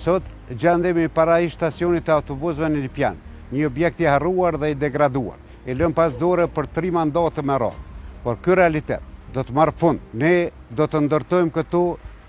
Sot gjendemi para i stacionit të autobusëve në Lipjan, një objekt i harruar dhe i degraduar. E lëm pas dore për 3 mandate me radhë. Por ky realitet do të marrë fund. Ne do të ndërtojmë këtu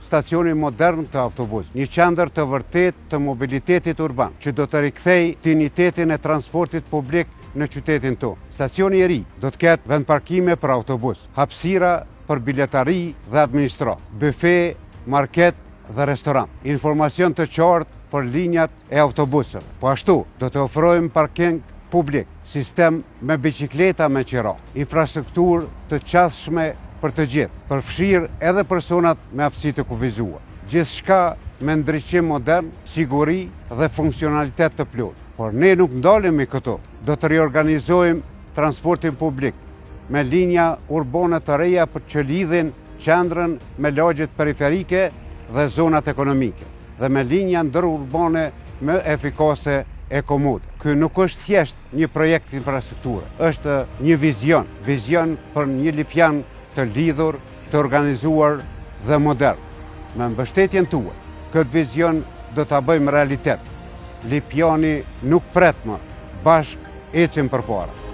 stacionin modern të autobus, një qendër të vërtet të mobilitetit urban, që do të rikthej dinjitetin e transportit publik në qytetin tonë. Stacioni i ri do të ketë vend parkime për autobus, hapësira për biletari dhe administrat, bufe, market dhe restoran, informacion të qartë për linjat e autobusëve. Po ashtu, do të ofrojmë parking publik, sistem me bicikleta me qira, infrastrukturë të qasshme për të gjithë, përfshirë edhe personat me aftësi të kufizuar. Gjithçka me ndriçim modern, siguri dhe funksionalitet të plotë. Por ne nuk ndalemi këtu. Do të riorganizojmë transportin publik me linja urbane të reja për që lidhin qendrën me lagjet periferike dhe zonat ekonomike, dhe me linja ndërurbane më efikase e komode. Ky nuk është thjesht një projekt infrastrukture, është një vizion për një Lipjan të lidhur, të organizuar dhe modern. Me mbështetjen tuaj, këtë vizion do ta bëjmë realitet. Lipjani nuk pret më, bashkë ecim përpara.